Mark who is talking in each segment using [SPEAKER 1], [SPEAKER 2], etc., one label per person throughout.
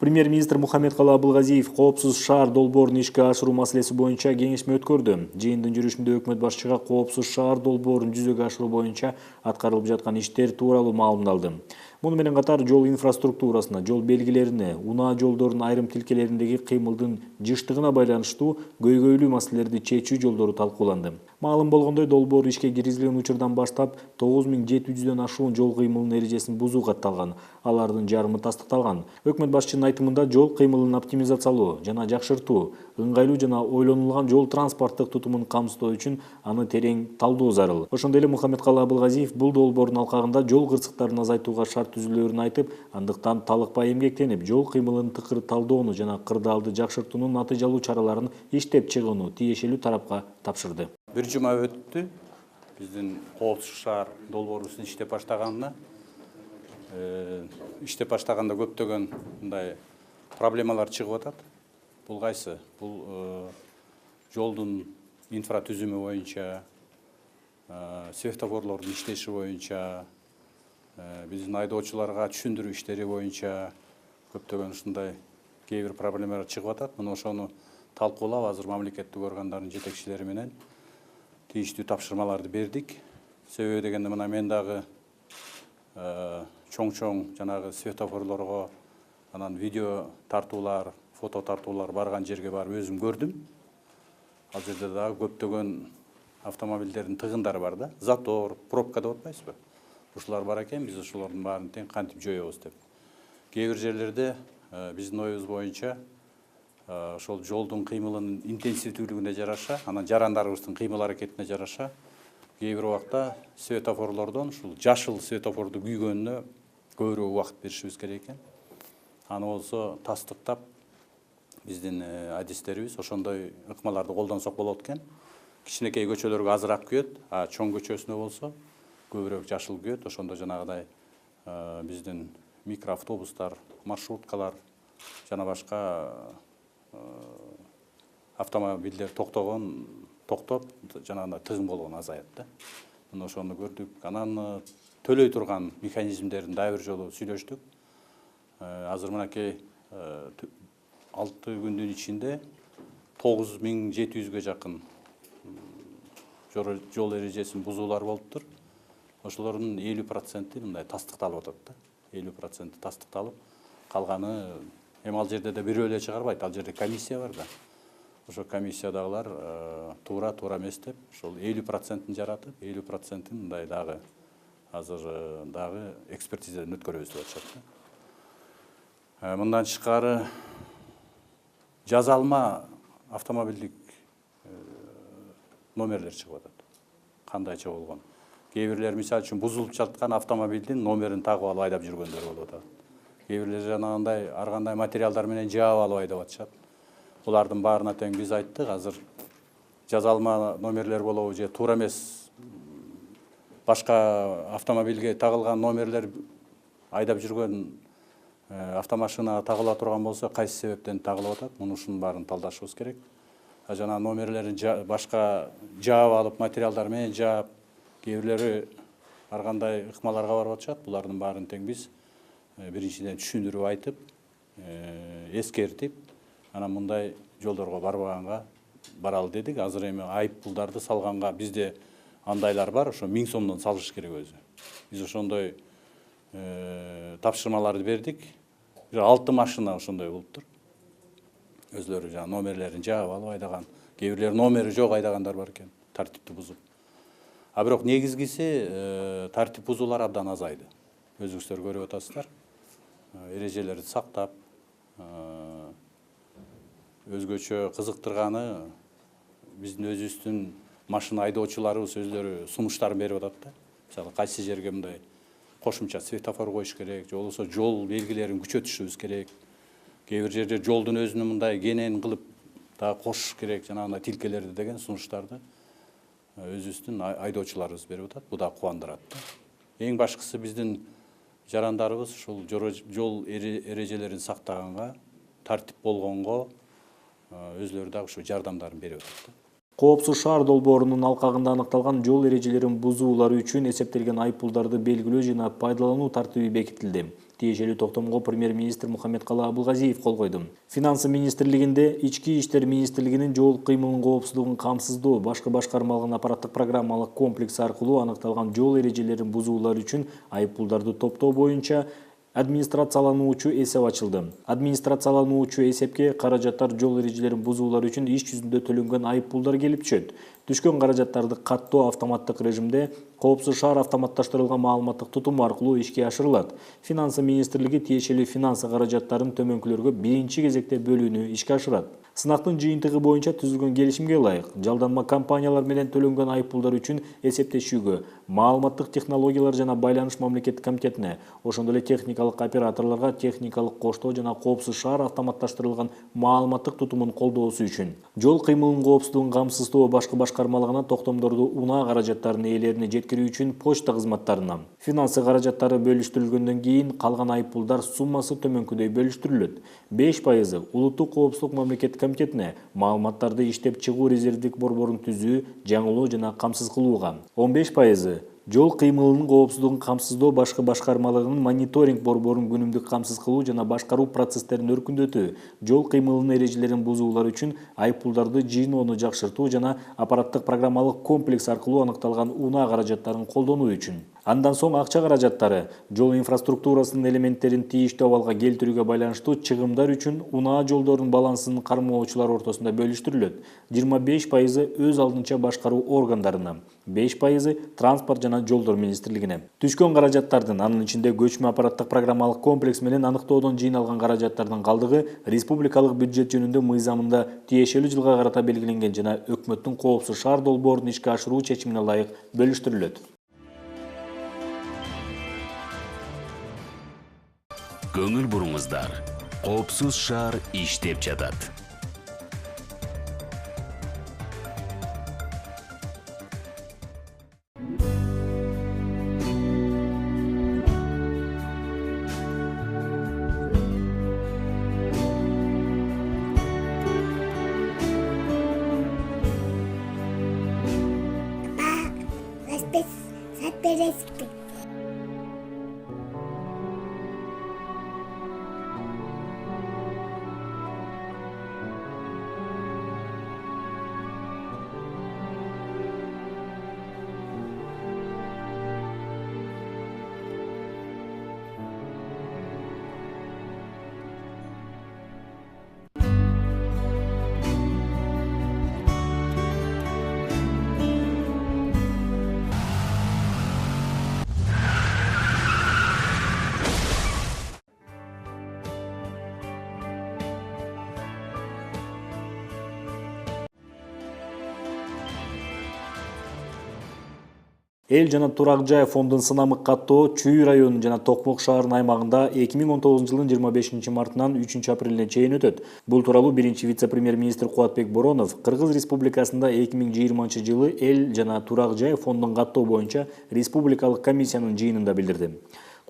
[SPEAKER 1] Премьер-министр Мухаммедкалый Абылгазиев коопсуз шаар долбоорун ишке ашыруу маселеси боюнча кеңешме өткөрдү. Жыйындын жүрүшүндө өкмөт башчыга коопсуз шаар долбоорун жүзөгө ашыруу боюнча аткарылып жаткан иштер тууралуу маалымдалды. Муну менен катар жол инфраструктурасына, жол белгилерине, унаа жолдордун айрым тилкелериндеги кыймылдын жыштыгына байланыштуу көйгөйлүү маселелерди чечүү жолдору талкууланды. Маалым болгондой, долбоор ишке киргизилген учурдан баштап 9700дөн ашуун жол кыймылынын эрежесин бузуу катталган. Алардын жарымы тастыкталган. Өкмөт башчынын айтымында жол кыймылын оптимизациялоо жана жакшыртуу, ыңгайлуу жана ойлонулган жол транспорттук тутумун камсыздоо үчүн аны терең талдоо зарыл. Ошондой эле Мухаммедкалый Абылгазиев бул долбоордун алкагында жол кырсыктарын азайтууга шарт түзүлөөрүн айтып, андыктан талыкпай эмгектенип, жол кыймылын тыкыр талдоону жана кырдаалды жакшыртуунун натыйжалуу чараларын иштеп чыгууну тиешелүү тарапка тапшырды.
[SPEAKER 2] Бир жума өттү. Биздин коопсуз шаар долбоорубуздун иштеп баштаганына. Иштеп баштаганда көптөгөн мындай проблемалар чыгып атат. Бул кайсы? Бул жолдун инфратүзүмү боюнча, светофорлордун иштеши боюнча, биздин айдоочуларга түшүндүрүү иштери боюнча көптөгөн ушундай кээ бир проблемалар чыгып атат. Мына ошону талкуулап, азыр мамлекеттик органдардын жетекчилери менен тийиштүү тапшырмаларды бердик. Себеби дегенде мына мен дагы чоң жанагы светофорлорго анан видео тартуулар, фото тартуулар барган жерге барып өзүм көрдүм. Ал жерде дагы көптөгөн автомобилдердин тыгындары бар да. Затор, пробка деп атпайсызбы? Ушулар бар экен, биз ошолордун баарын тең кантип жоебуз деп. Кээ бир жерлерде биздин оюбуз боюнча ошол жолдун кыймылынын интенсивдүүлүгүнө жараша, анан жарандарыбыздын кыймыл аракетине жараша кээ бир убакта светофорлордон ушул жашыл светофорду күйгөнүнө көбүрөөк убакыт беришибиз керек экен. Аны болсо тастыктап биздин адистерибиз ошондой ыкмаларды колдонсок болот экен. Кичинекей көчөлөргө азыраак күйөт, а чоң көчөсүнө болсо көбүрөөк жашыл күйөт. Ошондо жанагыдай биздин микроавтобустар, маршруткалар жана башка автомобилдер токтоп жанагындай тыгын болгон азаят да. Мына ошону көрдүк. Анан төлөй турган механизмдерин дагы бир жолу сүйлөштүк. Азыр мынакей 6 күндүн ичинде 9700гө жакын жол эрежесин бузуулар болуптур. Ошолордун 50% мындай тастыкталып атат да. 50% тастыкталып, калганы эми ал жерде да бирөө эле чыгарбайт. Ал жерде комиссия бар да. Ошо комиссиядагылар туура эмес деп, ошол 50%-ин жаратып, 50%-ин мындай дагы азыр дагы экспертизаден өткөрөбүз деп атышат да. Мындан тышкары жазалма автомобилдик номерлер чыгып атат. Кандайча болгон. Кээ бирлер мисалы үчүн бузулуп жаткан автомобилдин номерин тагып алып айдап жүргөндөр болуп атат. Кээ бирлер жанагындай ар кандай материалдар менен жаап алып айдап атышат. Булардын баарына тең биз айттык, азыр жазалма номерлер болобу же туура эмес башка автомобилге тагылган номерлер айдап жүргөн автомашинага тагыла турган болсо кайсы себептен тагылып атат, мунушунун баарын талдашыбыз керек. Жана номерлерин башка жаап алып, материалдар менен жаап, кээ бирлери ар кандай ыкмаларга барып атышат. Булардын баарын тең биз биринчиден түшүндүрүп айтып, эскертип, анан мындай жолдорго барбаганга баралы дедик. Азыр эми айып пулдарды салганга бизде андайлар бар, ошо 1000 сомдон салыш керек өзү. Биз ошондой тапшырмаларды бердик. 6 машина ошондой болуптур. Өзлөрү жана номерлерин жаап алып айдаган, кээ бирлер номери жок айдагандар бар экен, тартипти бузуп. А бирок негизгиси тартип бузуулар абдан азайды. Өзүңүздөр көрүп атасыздар. Эрежелерди сактап, өзгөчө кызыктырганы биздин өзүбүздүн машина айдоочуларыбыз өздөрү сунуштарын берип атат да. Мисалы кайсы жерге мындай кошумча светофор коюш керек, же болбосо жол белгилерин күчөтүшүбүз керек. Кээ бир жерде жолдун өзүнүн мындай кенен кылып дагы кошуш керек, жанагындай тилкелерди деген сунуштарды өзүбүздүн айдоочуларыбыз берип атат. Бу да кубандырат да. Эң башкысы биздин жарандарыбыз ушул жол эрежелерин сактаганга, тартип болгонго өзлөрү дагы ушу жардамдарын берип атат да.
[SPEAKER 1] Коопсуз шаар долбоорунун алкагында аныкталган жол эрежелерин бузуулары үчүн эсептелген айыппулдарды белгилөө жана пайдалануу тартиби бекитилди. Тиешелүү токтомго премьер-министр Мухаммедкалы Абылгазиев кол койду. Финансы министрлигинде Ички иштер министрлигинин жол кыймылынын коопсуздугун камсыздоо башкы башкармалыгын аппараттык программалык комплекс аркылуу аныкталган жол эрежелерин бузуулар үчүн айыппулдарды топтоо боюнча администрациялануучу эсеп ачылды. Администрациялануучу эсепке каражаттар жол эрежелерин бузуулар үчүн иш жүзүндө төлөнгөн айыппулдар келип түшөт. Түшкөн каражаттарды каттоо автоматтык режимде Коопсуз шаар автоматташтырылган маалыматтык тутум аркылуу ишке ашырылат. Финансы министрлиги тиешелүү финансы каражаттарын төмөнкүлөргө биринчи кезекте бөлүүнү ишке ашырат. Сынактын жыйынтыгы боюнча түзүлгөн келишимге ылайык жалданма компаниялар менен төлөнгөн айыппулдар үчүн эсептешүүгө маалыматтык технологиялар жана байланыш мамлекеттик комитетине, ошондой эле техникалык операторлорго техникалык коштоо жана Коопсуз шаар автоматташтырылган маалыматтык тутумун колдоосу үчүн жол кыймылынын коопсуздугун камсыздоо башкы башкармалыгына токтомдорду унаа каражаттарынын ээлерине жеткирүү үчүн почта кызматтарына финансы каражаттары бөлүштүрүлгөндөн кийин калган айыппулдар суммасы төмөнкүдөй бөлүштүрүлөт. 5% улуттук коопсуздук мамлекеттик комитетине маалыматтарды иштеп чыгуу резервдик борборун түзүү, жаңылоо жана камсыз кылууга, 15% жол кыймылынын коопсуздугун камсыздоо башкы башкармалыгынын мониторинг борборун күнүмдүк камсыз кылуу жана башкаруу процесстерин өркүндөтүү, жол кыймылынын эрежелерин бузуулар үчүн айыппулдарды жыйноону жакшыртуу жана аппараттык программалык комплекс аркылуу аныкталган унаа каражаттарын колдонуу үчүн. Андан соң акча каражаттары жол инфраструктурасынын элементтерин тийиштүү абалга келтирүүгө байланыштуу чыгымдар үчүн унаа жолдордун балансын кармоочулар ортосунда бөлүштүрүлөт. 25% өз алдынча башкаруу органдарына, 5% транспорт жана жолдор министрлигине. Түшкөн каражаттардын, анын ичинде көчмө аппараттык программалык комплекс менен аныктоодон жыйналган каражаттардын калдыгы республикалык бюджет жөнүндө мыйзамында тиешелүү жылга карата белгиленген жана өкмөттүн Коопсуз шаар долбоорун ишке ашыруу чечимине ылайык бөлүштүрүлөт.
[SPEAKER 3] Көңүл буруңуздар. Коопсуз шаар иштеп жатат.
[SPEAKER 1] Эл жана турак жай фондун сынамык каттоо Чүй районунун жана Токмок шаарынын аймагында 2019 жылдын 25 мартынан 3 апрелине чейин өтөт. Бул тууралуу биринчи вице-премьер-министр Кубатбек Боронов Кыргыз Республикасында 2020 жылы эл жана турак жай фондун каттоо боюнча республикалык комиссиянын жыйынында билдирди.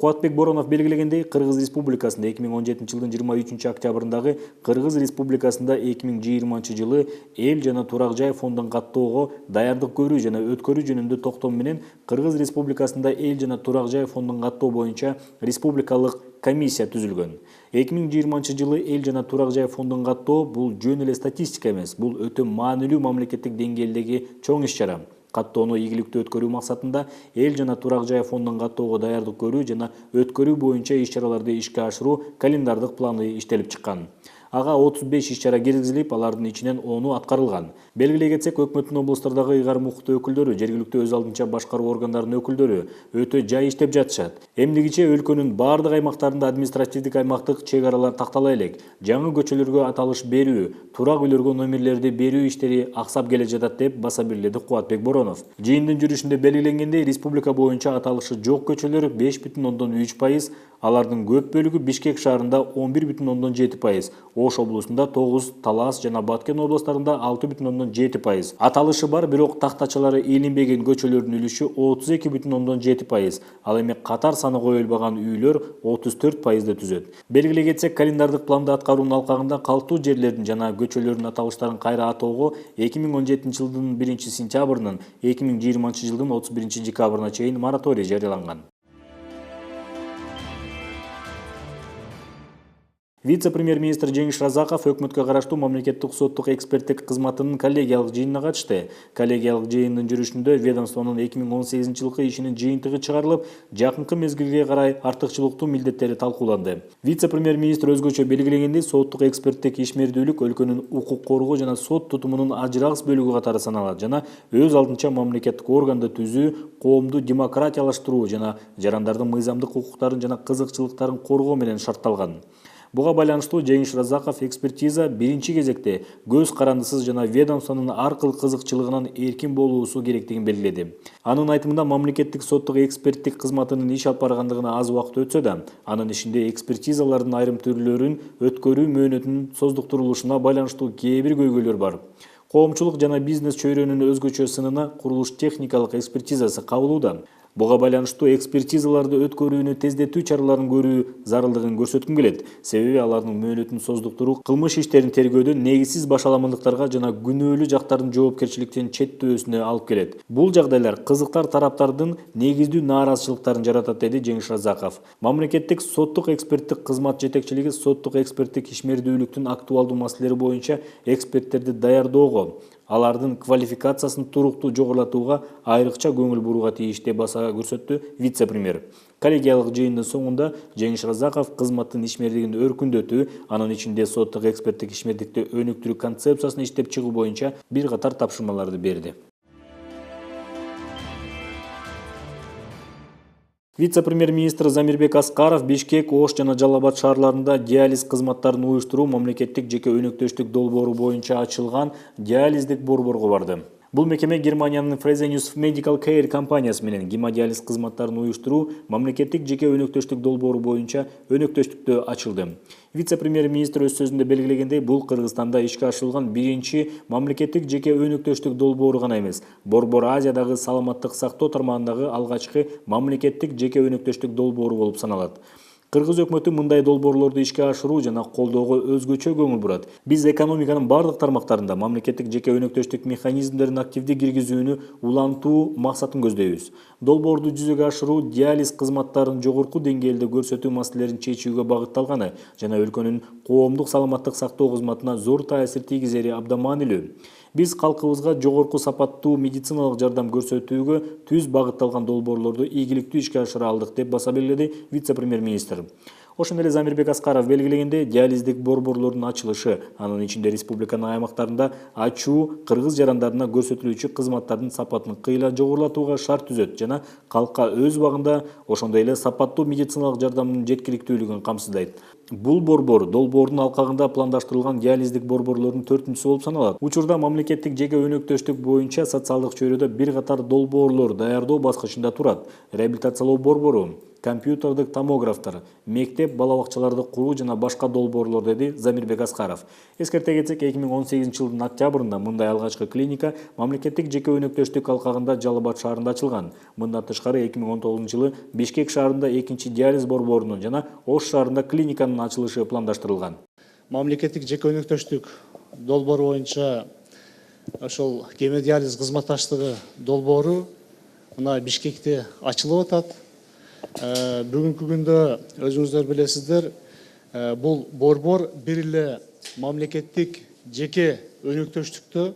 [SPEAKER 1] Кубатбек Боронов белгилегендей, Кыргыз Республикасында 2017 жылдын 23 октябрындагы Кыргыз Республикасында 2020 жылы эл жана турак жай фондун каттоого даярдык көрүү жана өткөрүү жөнүндө токтом менен Кыргыз Республикасында эл жана турак жай фондун каттоо боюнча республикалык комиссия түзүлгөн. 2020 жылы эл жана турак жай фондун каттоо бул жөн эле статистика эмес, бул өтө маанилүү мамлекеттик деңгээлдеги чоң иш-чара. Каттоону ийгиликтүү өткөрүү максатында эл жана турак жай фондун каттоого даярдык көрүү жана өткөрүү боюнча иш-чараларды ишке ашыруу календардык планы иштелип чыккан. Ага 35 иш-чара киргизилип, алардын ичинен 10-у аткарылган. Белгилей кетсек, өкмөттүн облустардагы ыйгарым укуктуу өкүлдөрү, жергиликтүү өз алдынча башкаруу органдарынын өкүлдөрү өтө жай иштеп жатышат. Эмнигиче өлкөнүн бардык аймактарында административдик аймактык чек аралар тактала элек. Жаңы көчөлөргө аталыш берүү, турак үйлөргө номерлерди берүү иштери аксап келе жатат деп баса бирледи Кубатбек Боронов. Жыйындын жүрүшүндө белгиленгендей, республика боюнча аталышы жок көчөлөр 5,3%, алардын көп бөлүгү Бишкек шаарында 11,7%, Ош облусунда 9, Талас жана Баткен областарында 6,7%. Аталышы бар, бирок тактачалары илинбеген көчөлөрдүн үлүшү 32,7%, ал эми катар саны коюлбаган үйлөр 34%ды түзөт. Белгилей кетсек, календардык планды аткаруунун алкагында калктуу жерлердин жана көчөлөрдүн аталыштарын кайра атоого 2017 жылдын 1 сентябрынан 2020 жылдын 31 декабрына чейин мораторий жарыяланган. Вице-премьер-министр Жеңиш Разаков өкмөткө караштуу мамлекеттик соттук эксперттик кызматынын коллегиялык жыйынына катышты. Коллегиялык жыйындын жүрүшүндө ведомствонун 2018-жылкы ишинин жыйынтыгы чыгарылып, жакынкы мезгилге карай артыкчылыктуу милдеттери талкууланды. Вице-премьер-министр өзгөчө белгилегендей, соттук эксперттик ишмердүүлүк өлкөнүн укук коргоо жана сот тутумунун ажырагыс бөлүгү катары саналат жана өз алдынча мамлекеттик органды түзүү, коомду демократиялаштыруу жана жарандардын мыйзамдык укуктарын жана кызыкчылыктарын коргоо менен шартталган. Буга байланыштуу Жеңиш Разаков экспертиза биринчи кезекте көз карандысыз жана ведомствонун ар кыл кызыкчылыгынан эркин болуусу керектигин белгиледи. Анын айтымында мамлекеттик соттук эксперттик кызматынын иш алып баргандыгына аз убакыт өтсө да, анын ишинде экспертизалардын айрым түрлөрүн өткөрүү мөөнөтүнүн создуктурулушуна байланыштуу кээ бир көйгөйлөр бар. Коомчулук жана бизнес чөйрөнүнүн өзгөчө сынына курулуш техникалык экспертизасы кабылууда. Буга байланыштуу экспертизаларды өткөрүүнү тездетүү чараларын көрүү зарылдыгын көрсөткүм келет. Себеби алардын мөөнөтүн создуктуруу кылмыш иштерин тергөөдө негизсиз башаламандыктарга жана күнөөлүү жактардын жоопкерчиликтен четтөөсүнө алып келет. Бул жагдайлар кызыктар тараптардын негиздүү нааразычылыктарын жаратат, деди Жеңиш Разаков. Мамлекеттик соттук эксперттик кызмат жетекчилиги соттук эксперттик ишмердүүлүктүн актуалдуу маселелери боюнча эксперттерди даярдоого, алардын квалификациясын туруктуу жогорулатууга айрыкча көңүл бурууга тийиш деп баса көрсөттү вице-премьер. Коллегиялык жыйындын соңунда Жеңиш Разаков кызматтын ишмердигин өркүндөтүү, анын ичинде соттук эксперттик ишмердикти өнүктүрүү концепциясын иштеп чыгуу боюнча бир катар тапшырмаларды берди. Вице-премьер-министр Замирбек Аскаров Бишкек, Ош жана Жалал Абад шаарларында диализ кызматтарын уюштуруу мамлекеттик жеке өнөктөштүк долбоору боюнча ачылган диализдик борборго барды. Бул мекеме Германиянын Fresenius Medical Care компаниясы менен гемодиализ кызматтарын уюштуруу мамлекеттик жеке өнөктөштүк долбоору боюнча өнөктөштүктө ачылды. Вице-премьер-министр өз сөзүндө белгилегендей, бул Кыргызстанда ишке ашырылган биринчи мамлекеттик жеке өнөктөштүк долбоору гана эмес, Борбор Азиядагы саламаттык сактоо тармагындагы алгачкы мамлекеттик жеке өнөктөштүк долбоору болуп саналат. Кыргыз өкмөтү мындай долбоорлорду ишке ашыруу жана колдоого өзгөчө көңүл бурат. Биз экономиканын бардык тармактарында мамлекеттик жеке өнөктөштүк механизмдерин активдүү киргизүүнү улантуу максатын көздөйбүз. Долбоорду жүзөгө ашыруу диализ кызматтарын жогорку деңгээлде көрсөтүү маселелерин чечүүгө багытталганы жана өлкөнүн коомдук саламаттык сактоо кызматына зор таасир тийгизери абдан маанилүү. Биз калкыбызга жогорку сапаттуу медициналык жардам көрсөтүүгө түз багытталган долбоорлорду ийгиликтүү ишке ашыра алдык деп баса белгиледи вице-премьер-министр. Ошондой эле Замирбек Аскаров белгилегенде, диализдик борборлордун ачылышы, анын ичинде республиканын аймактарында ачуу кыргыз жарандарына көрсөтүлүүчү кызматтардын сапатын кыйла жогорулатууга шарт түзөт жана калкка өз убагында ошондой эле сапаттуу медициналык жардамдын жеткиликтүүлүгүн камсыздайт. Бул борбор долбоордун алкагында пландаштырылган диализдик борборлордун 4-сү болуп саналат. Учурда мамлекеттик жеке өнөктөштүк боюнча социалдык чөйрөдө бир катар долбоорлор даярдоо баскычында турат. Реабилитациялоо борбору, компьютердик томографтар, мектеп, бала бакчаларды куруу жана башка долбоорлор, деди Замирбек Аскаров. Эскерте кетсек, 2018-жылдын октябрында мындай алгачкы клиника мамлекеттик жеке өнөктөштүк алкагында Жалал Абад шаарында ачылган. Мындан тышкары 2019-жылы Бишкек шаарында экинчи диализ борборунун жана Ош шаарында клиниканын ачылышы пландаштырылган.
[SPEAKER 4] Мамлекеттик жеке өнөктөштүк долбоору боюнча ошол гемодиализ кызматташтыгы долбоору мына Бишкекте ачылып атат. Бүгүнкү күндө өзүңүздөр билесиздер, бул борбор бир эле мамлекеттик жеке өнөктөштүктө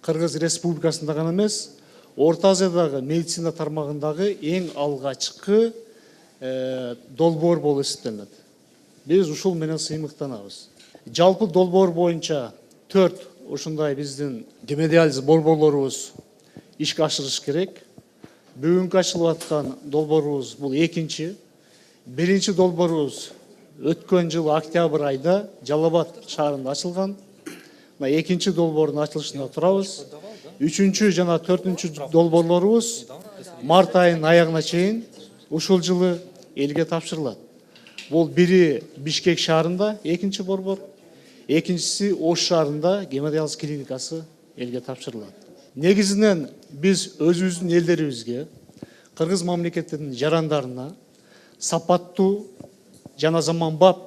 [SPEAKER 4] Кыргыз Республикасында гана эмес, Орто Азиядагы медицина тармагындагы эң алгачкы долбоор болуп эсептелет. Биз ушул менен сыймыктанабыз. Жалпы долбоор боюнча 4 ушундай биздин гемодиализ борборлорубуз ишке ашырыш керек. Бүгүнкү ачылып аткан долбоорубуз бул экинчи. Биринчи долбоорубуз өткөн жылы октябрь айда Жалал Абад шаарында ачылган. Мына экинчи долбоордун ачылышына турабыз. Үчүнчү жана 4-үнчү долбоорлорубуз март айынын аягына чейин ушул жылы элге тапшырылат. Бул бири Бишкек шаарында экинчи борбор, экинчиси Ош шаарында гемодиализ клиникасы элге тапшырылат. Негизинен биз өзүбүздүн элдерибизге, Кыргыз мамлекетинин жарандарына сапаттуу жана заманбап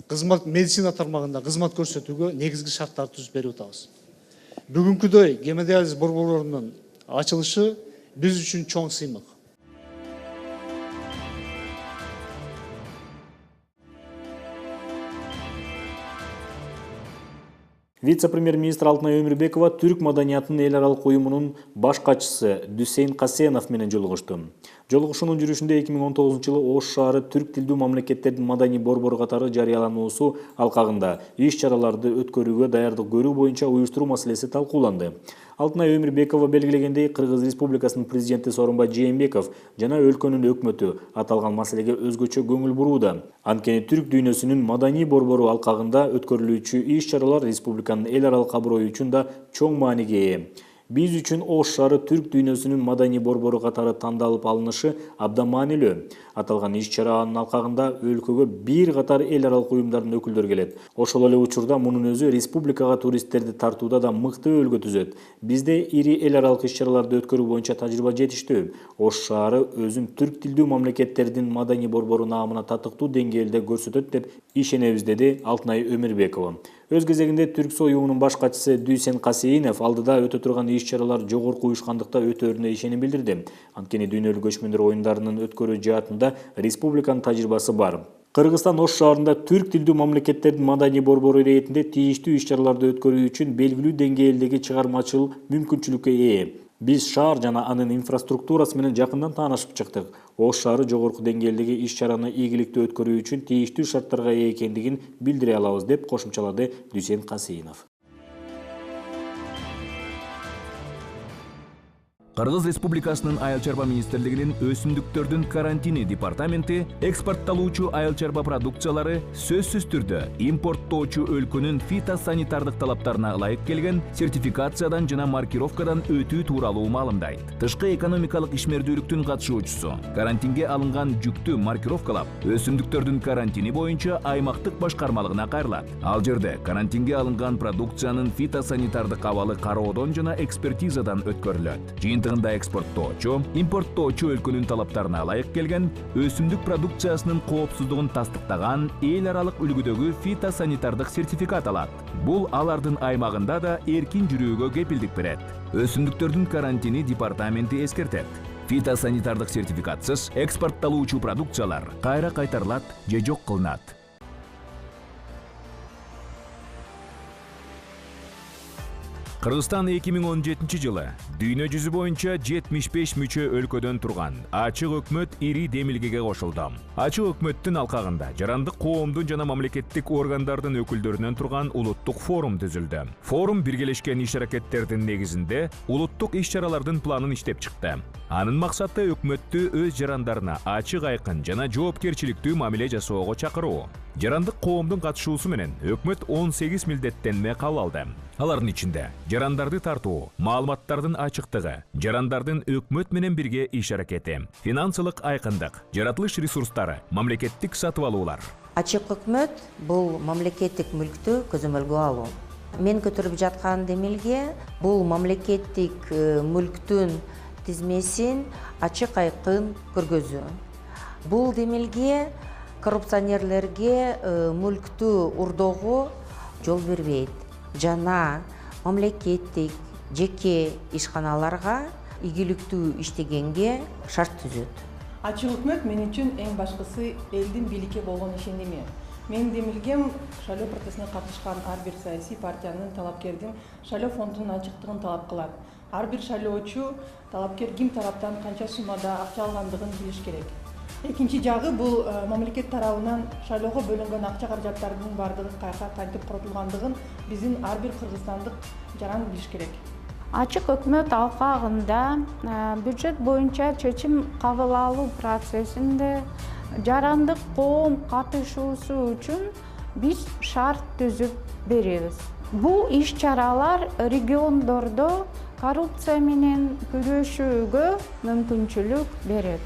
[SPEAKER 4] кызмат медицина тармагында кызмат көрсөтүүгө негизги шарттарды түзүп берип атабыз. Бүгүнкүдөй гемодиализ борборлорунун ачылышы биз үчүн чоң сыймык.
[SPEAKER 1] Вице-премьер-министр Алтынай Өмүрбекова түрк маданиятынын эл аралык уюмунун баш катчысы Дүйсейн Касенов менен жолугушту. Жолугушуунун жүрүшүндө 2019-жылы Ош шаары түрк тилдүү мамлекеттердин маданий борбору катары жарыялануусу алкагында иш-чараларды өткөрүүгө даярдык көрүү боюнча уюштуруу маселеси талкууланды. Алтынай Өмүрбекова белгилегендей, Кыргыз Республикасынын президенти Сооронбай Жээнбеков жана өлкөнүн өкмөтү аталган маселеге өзгөчө көңүл бурууда. Анткени түрк дүйнөсүнүн маданий борбору алкагында өткөрүлүүчү иш-чаралар республиканын эл аралык аброю үчүн да чоң мааниге ээ. Биз үчүн Ош шаары түрк дүйнөсүнүн маданий борбору катары тандалып алынышы абдан маанилүү. Аталган иш-чаранын алкагында өлкөгө бир катар эл аралык уюмдардын өкүлдөрү келет. Ошол эле учурда мунун өзү республикага туристтерди тартууда да мыкты өлгө түзөт. Бизде ири эл аралык иш-чараларды өткөрүү боюнча тажрыйба жетиштүү. Ош шаары өзүн түрк тилдүү мамлекеттердин маданий борбору наамына татыктуу деңгээлде көрсөтөт деп ишенебиз, деди Алтынай Өмүрбекова. Өз кезегинде Түрксой уюмунун баш катчысы Дүйсен Касейинов алдыда өтө турган иш-чаралар жогорку уюшкандыкта өтөөрүнө ишеним билдирди. Анткени дүйнөлүк көчмөндөр оюндарынын өткөрүү жаатында республиканын тажрыйбасы бар. Кыргызстан Ош шаарында түрк тилдүү мамлекеттердин маданий борбору иретинде тийиштүү иш-чараларды өткөрүү үчүн белгилүү деңгээлдеги чыгармачыл мүмкүнчүлүккө ээ. Биз шаар жана анын инфраструктурасы менен жакындан таанышып чыктык. Ош шаары жогорку деңгээлдеги иш-чараны ийгиликтүү өткөрүү үчүн тийиштүү шарттарга ээ экендигин билдире алабыз, деп кошумчалады Дүйсен Касейинов.
[SPEAKER 5] Кыргыз Республикасынын Айыл чарба министрлигинин өсүмдүктөрдүн карантини департаменти экспортталуучу айыл чарба продукциялары сөзсүз түрдө импорттоочу өлкөнүн фитосанитардык талаптарына ылайык келген сертификациядан жана маркировкадан өтүү тууралуу маалымдайт. Тышкы экономикалык ишмердүүлүктүн катышуучусу карантинге алынган жүктү маркировкалап, өсүмдүктөрдүн карантини боюнча аймактык башкармалыгына кайрылат. Ал жерде карантинге алынган продукциянын фитосанитардык абалы кароодон жана экспертизадан өткөрүлөт. Жыйынтыгында экспорттоочу, импорттоочу өлкөнүн талаптарына ылайык келген өсүмдүк продукциясынын коопсуздугун тастыктаган эл аралык үлгүдөгү фитосанитардык сертификат алат. Бул алардын аймагында да эркин жүрүүгө кепилдик берет. Өсүмдүктөрдүн карантини департаменти эскертет. Фитосанитардык сертификатсыз экспортталуучу продукциялар кайра кайтарылат же жок кылынат. Кыргызстан 2017-жылы дүйнө жүзү боюнча 75 мүчө өлкөдөн турган ачык өкмөт ири демилгеге кошулду. Ачык өкмөттүн алкагында жарандык коомдун жана мамлекеттик органдардын өкүлдөрүнөн турган улуттук форум түзүлдү. Форум биргелешкен иш-аракеттердин негизинде улуттук иш-чаралардын планын иштеп чыкты. Анын максаты өкмөттү өз жарандарына ачык, айкын жана жоопкерчиликтүү мамиле жасоого чакыруу. Жарандык коомдун катышуусу менен өкмөт 18 милдеттенме кабыл алды. Алардын ичинде жарандарды тартуу, маалыматтардын ачыктыгы, жарандардын өкмөт менен бирге иш аракети, финансылык айкындык, жаратылыш ресурстары, мамлекеттик сатып алуулар.
[SPEAKER 6] Ачык өкмөт бул мамлекеттик мүлктү көзөмөлгө алуу. Мен көтөрүп жаткан демилге бул мамлекеттик мүлктүн тизмесин ачык, айкын көргөзүү. Бул демилге коррупционерлерге мүлктү урдоого жол бербейт жана мамлекеттик жеке ишканаларга ийгиликтүү иштегенге шарт түзөт.
[SPEAKER 7] Ачык өкмөт мен үчүн эң башкысы элдин бийликке болгон ишеними. Менин демилгем шайлоо процессине катышкан ар бир саясий партиянын, талапкердин шайлоо фондунун ачыктыгын талап кылат. Ар бир шайлоочу талапкер ким тараптан канча суммада акча алгандыгын билиш керек. Экинчи жагы бул мамлекет тарабынан шайлоого бөлүнгөн акча каражаттардын бардыгы кайка кантип коротулгандыгын биздин ар бир кыргызстандык жаран билиш керек.
[SPEAKER 8] Ачык өкмөт алкагында бюджет боюнча чечим кабыл алуу процессинде жарандык коом катышуусу үчүн биз шарт түзүп беребиз. Бул иш-чаралар региондордо коррупция менен күрөшүүгө мүмкүнчүлүк берет.